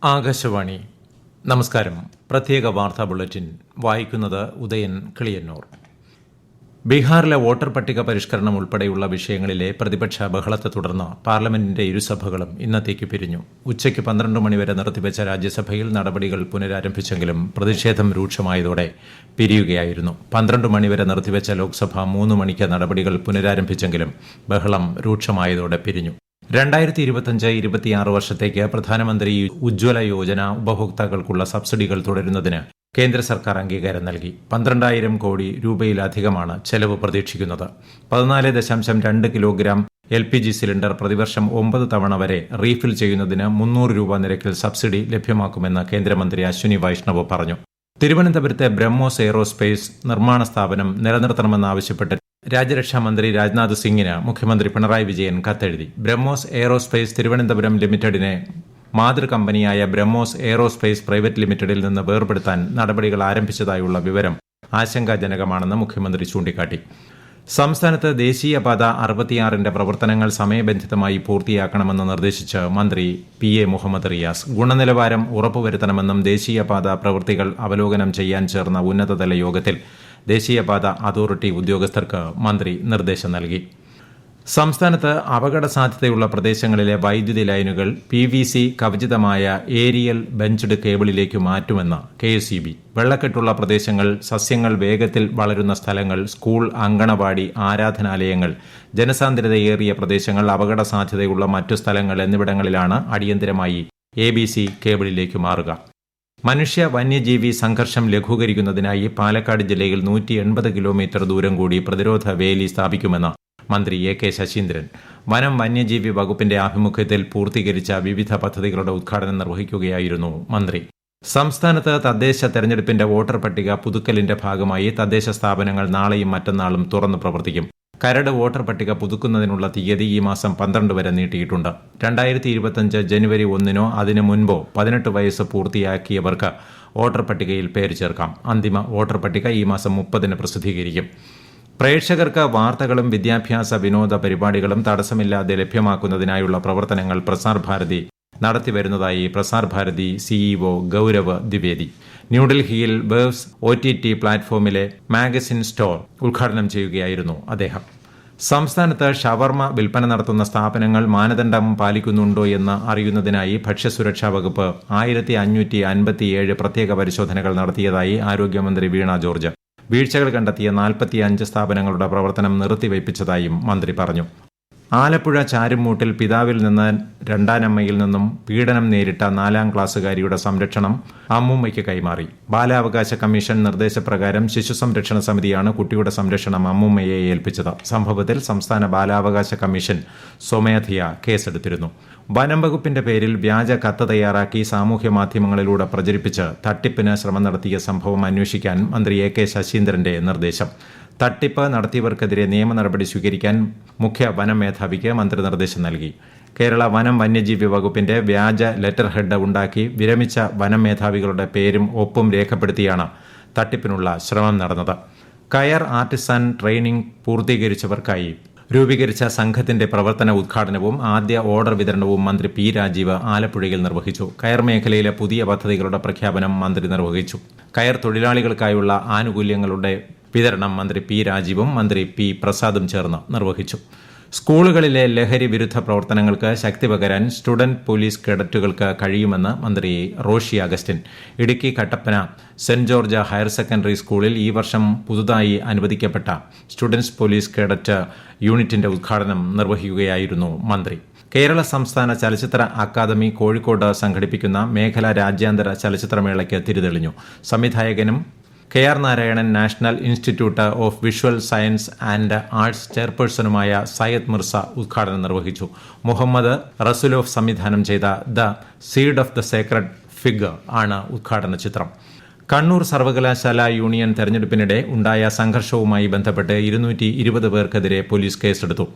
ആകാശവാണി. നമസ്കാരം. പ്രത്യേക വാർത്താ ബുള്ളറ്റിൻ വായിക്കുന്നത് ഉദയൻ കിളിയന്നൂർ. ബീഹാറിലെ വോട്ടർ പട്ടിക പരിഷ്കരണം ഉൾപ്പെടെയുള്ള വിഷയങ്ങളിലെ പ്രതിപക്ഷ ബഹളത്തെ തുടർന്ന് പാർലമെന്റിന്റെ ഇരുസഭകളും ഇന്നത്തേക്ക് പിരിഞ്ഞു. ഉച്ചയ്ക്ക് 12 മണിവരെ നിർത്തിവെച്ച രാജ്യസഭയിൽ നടപടികൾ പുനരാരംഭിച്ചെങ്കിലും പ്രതിഷേധം രൂക്ഷമായതോടെ പിരിയുകയായിരുന്നു. 12 മണിവരെ നിർത്തിവെച്ച ലോക്സഭ 3 മണിക്ക് നടപടികൾ പുനരാരംഭിച്ചെങ്കിലും ബഹളം രൂക്ഷമായതോടെ പിരിഞ്ഞു. 2025-26 വർഷത്തേക്ക് പ്രധാനമന്ത്രി ഉജ്ജ്വല യോജന ഉപഭോക്താക്കൾക്കുള്ള സബ്സിഡികൾ തുടരുന്നതിന് കേന്ദ്ര സർക്കാർ അംഗീകാരം നൽകി. 12,000 കോടി രൂപയിലധികമാണ് ചെലവ് പ്രതീക്ഷിക്കുന്നത്. 14.2 കിലോഗ്രാം LPG സിലിണ്ടർ പ്രതിവർഷം 9 തവണ വരെ റീഫിൽ ചെയ്യുന്നതിന് 300 രൂപ നിരക്കിൽ സബ്സിഡി ലഭ്യമാക്കുമെന്ന് കേന്ദ്രമന്ത്രി അശ്വിനി വൈഷ്ണവ് പറഞ്ഞു. തിരുവനന്തപുരത്തെ ബ്രഹ്മോസ് എയ്റോസ്പേസ് നിർമ്മാണ സ്ഥാപനം നിലനിർത്തണമെന്നാവശ്യപ്പെട്ട് രാജ്യരക്ഷാമന്ത്രി രാജ്നാഥ് സിംഗിന് മുഖ്യമന്ത്രി പിണറായി വിജയൻ കത്തെഴുതി. ബ്രഹ്മോസ് എയ്റോസ്പേസ് തിരുവനന്തപുരം ലിമിറ്റഡിനെ മാതൃകമ്പനിയായ ബ്രഹ്മോസ് എയ്റോസ്പേസ് പ്രൈവറ്റ് ലിമിറ്റഡിൽ നിന്ന് വേർപെടുത്താൻ നടപടികൾ ആരംഭിച്ചതായുള്ള വിവരം ആശങ്കാജനകമാണെന്ന് മുഖ്യമന്ത്രി ചൂണ്ടിക്കാട്ടി. സംസ്ഥാനത്ത് ദേശീയപാത 66ന്റെ പ്രവർത്തനങ്ങൾ സമയബന്ധിതമായി പൂർത്തിയാക്കണമെന്ന് നിർദ്ദേശിച്ച് മന്ത്രി PA മുഹമ്മദ് റിയാസ്. ഗുണനിലവാരം ഉറപ്പുവരുത്തണമെന്നും ദേശീയപാത പ്രവൃത്തികൾ അവലോകനം ചെയ്യാൻ ചേർന്ന ഉന്നതതല യോഗത്തിൽ ദേശീയപാത അതോറിറ്റി ഉദ്യോഗസ്ഥർക്ക് മന്ത്രി നിർദ്ദേശം നൽകി. സംസ്ഥാനത്ത് അപകട സാധ്യതയുള്ള പ്രദേശങ്ങളിലെ വൈദ്യുതി ലൈനുകൾ PVC കവചിതമായ ഏരിയൽ ബെഞ്ച്ഡ് കേബിളിലേക്ക് മാറ്റുമെന്ന് KSEB. വെള്ളക്കെട്ടുള്ള പ്രദേശങ്ങൾ, സസ്യങ്ങൾ വേഗത്തിൽ വളരുന്ന സ്ഥലങ്ങൾ, സ്കൂൾ, അങ്കണവാടി, ആരാധനാലയങ്ങൾ, ജനസാന്ദ്രതയേറിയ പ്രദേശങ്ങൾ, അപകട സാധ്യതയുള്ള മറ്റു സ്ഥലങ്ങൾ എന്നിവിടങ്ങളിലാണ് അടിയന്തരമായി ABC കേബിളിലേക്ക് മാറുക. മനുഷ്യ വന്യജീവി സംഘർഷം ലഘൂകരിക്കുന്നതിനായി പാലക്കാട് ജില്ലയിൽ 180 കിലോമീറ്റർ ദൂരം കൂടി പ്രതിരോധ വേലി സ്ഥാപിക്കുമെന്ന് മന്ത്രി AK ശശീന്ദ്രൻ. വനം വന്യജീവി വകുപ്പിന്റെ ആഭിമുഖ്യത്തിൽ പൂർത്തീകരിച്ച വിവിധ പദ്ധതികളുടെ ഉദ്ഘാടനം നിർവഹിക്കുകയായിരുന്നു മന്ത്രി. സംസ്ഥാനത്ത് തദ്ദേശ തെരഞ്ഞെടുപ്പിന്റെ വോട്ടർ പട്ടിക പുതുക്കലിന്റെ ഭാഗമായി തദ്ദേശ സ്ഥാപനങ്ങൾ നാളെയും മറ്റന്നാളും തുറന്നു പ്രവർത്തിക്കും. കരട് വോട്ടർ പട്ടിക പുതുക്കുന്നതിനുള്ള തീയതി ഈ മാസം 12 വരെ നീട്ടിയിട്ടുണ്ട്. 2025 ജനുവരി 1-നോ അതിനു മുൻപോ 18 വയസ്സ് പൂർത്തിയാക്കിയവർക്ക് വോട്ടർ പട്ടികയിൽ പേര് ചേർക്കാം. അന്തിമ വോട്ടർ പട്ടിക ഈ മാസം 30-ന് പ്രസിദ്ധീകരിക്കും. പ്രേക്ഷകർക്ക് വാർത്തകളും വിദ്യാഭ്യാസ വിനോദ പരിപാടികളും തടസ്സമില്ലാതെ ലഭ്യമാക്കുന്നതിനായുള്ള പ്രവർത്തനങ്ങൾ പ്രസാർ ഭാരതി നടത്തിവരുന്നതായി പ്രസാർ ഭാരതി CEO ഗൌരവ് ദ്വിവേദി ന്യൂഡൽഹിയിൽ വേവ്സ് OTT പ്ലാറ്റ്ഫോമിലെ മാഗസിൻ സ്റ്റോർ ഉദ്ഘാടനം ചെയ്യുകയായിരുന്നു അദ്ദേഹം. സംസ്ഥാനത്ത് ഷവർമ വിൽപ്പന നടത്തുന്ന സ്ഥാപനങ്ങൾ മാനദണ്ഡം പാലിക്കുന്നുണ്ടോ എന്ന് അറിയുന്നതിനായി ഭക്ഷ്യസുരക്ഷാ വകുപ്പ് 1557 പ്രത്യേക പരിശോധനകൾ നടത്തിയതായി ആരോഗ്യമന്ത്രി വീണ ജോർജ്. വീഴ്ചകൾ കണ്ടെത്തിയ 45 സ്ഥാപനങ്ങളുടെ പ്രവർത്തനം നിർത്തിവയ്പ്പിച്ചതായും മന്ത്രി പറഞ്ഞു. ആലപ്പുഴ ചാരുമൂട്ടിൽ പിതാവിൽ നിന്ന് രണ്ടാനമ്മയിൽ നിന്നും പീഡനം നേരിട്ട 4ാം ക്ലാസ്സുകാരിയുടെ സംരക്ഷണം അമ്മൂമ്മയ്ക്ക് കൈമാറി. ബാലാവകാശ കമ്മീഷൻ നിർദ്ദേശപ്രകാരം ശിശു സംരക്ഷണ സമിതിയാണ് കുട്ടിയുടെ സംരക്ഷണം അമ്മൂമ്മയെ ഏൽപ്പിച്ചത്. സംഭവത്തിൽ സംസ്ഥാന ബാലാവകാശ കമ്മീഷൻ സ്വമേധയാ കേസെടുത്തിരുന്നു. വനം വകുപ്പിന്റെ പേരിൽ വ്യാജ കത്ത് തയ്യാറാക്കി സാമൂഹ്യ മാധ്യമങ്ങളിലൂടെ പ്രചരിപ്പിച്ച് തട്ടിപ്പിന് ശ്രമം നടത്തിയ സംഭവം അന്വേഷിക്കാൻ മന്ത്രി AK ശശീന്ദ്രന്റെ നിർദ്ദേശം. തട്ടിപ്പ് നടത്തിയവർക്കെതിരെ നിയമ നടപടി സ്വീകരിക്കാൻ മുഖ്യ വനം മേധാവിക്ക് മന്ത്രി നിർദ്ദേശം നൽകി. കേരള വനം വന്യജീവി വകുപ്പിന്റെ വ്യാജ ലെറ്റർ ഹെഡ് ഉണ്ടാക്കി വിരമിച്ച വനം മേധാവികളുടെ പേരും ഒപ്പും രേഖപ്പെടുത്തിയാണ് തട്ടിപ്പിനുള്ള ശ്രമം നടന്നത്. കയർ ആർട്ടിസാൻ ട്രെയിനിംഗ് പൂർത്തീകരിച്ചവർക്കായി രൂപീകരിച്ച സംഘത്തിന്റെ പ്രവർത്തന ഉദ്ഘാടനവും ആദ്യ ഓർഡർ വിതരണവും മന്ത്രി P രാജീവ് ആലപ്പുഴയിൽ നിർവഹിച്ചു. കയർ മേഖലയിലെ പുതിയ പദ്ധതികളുടെ പ്രഖ്യാപനം മന്ത്രി നിർവഹിച്ചു. കയർ തൊഴിലാളികൾക്കായുള്ള ആനുകൂല്യങ്ങളുടെ വിതരണം മന്ത്രി P രാജീവും മന്ത്രി P പ്രസാദും ചേർന്ന് നിർവഹിച്ചു. സ്കൂളുകളിലെ ലഹരി വിരുദ്ധ പ്രവർത്തനങ്ങൾക്ക് ശക്തി പകരാൻ സ്റ്റുഡന്റ് പോലീസ് കേഡറ്റുകൾക്ക് കഴിയുമെന്ന് മന്ത്രി Roshy Augustine. Idukki Kattappana saint George higher secondary സ്കൂളിൽ ഈ വർഷം പുതുതായി അനുവദിക്കപ്പെട്ട സ്റ്റുഡന്റ്സ് പോലീസ് കേഡറ്റ് യൂണിറ്റിന്റെ ഉദ്ഘാടനം നിർവഹിക്കുകയായിരുന്നു മന്ത്രി. കേരള സംസ്ഥാന ചലച്ചിത്ര അക്കാദമി കോഴിക്കോട് സംഘടിപ്പിക്കുന്ന മേഖലാ രാജ്യാന്തര ചലച്ചിത്രമേളയ്ക്ക് തിരിതെളിഞ്ഞു. സംവിധായകനും KR Narayanan national institute of visual science and arts ചെയർപേഴ്സണുമായ സയ്യദ് മിർസ ഉദ്ഘാടനം നിർവഹിച്ചു. മുഹമ്മദ് റസുലോഫ് സംവിധാനം ചെയ്ത the seed of the sacred fig ആണ് ഉദ്ഘാടന ചിത്രം. കണ്ണൂർ സർവകലാശാല യൂണിയൻ തെരഞ്ഞെടുപ്പിനിടെ ഉണ്ടായ സംഘർഷവുമായി ബന്ധപ്പെട്ട് 220 പേർക്കെതിരെ പോലീസ് കേസെടുത്തു.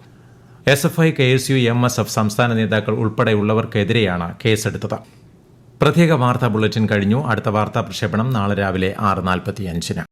SFI, KSU, MSF സംസ്ഥാന നേതാക്കൾ ഉൾപ്പെടെയുള്ളവർക്കെതിരെയാണ് കേസെടുത്തത്. പ്രത്യേക വാർത്താ ബുള്ളറ്റിൻ കഴിഞ്ഞു. അടുത്ത വാർത്താ പ്രക്ഷേപണം നാളെ രാവിലെ 6:45-ന്.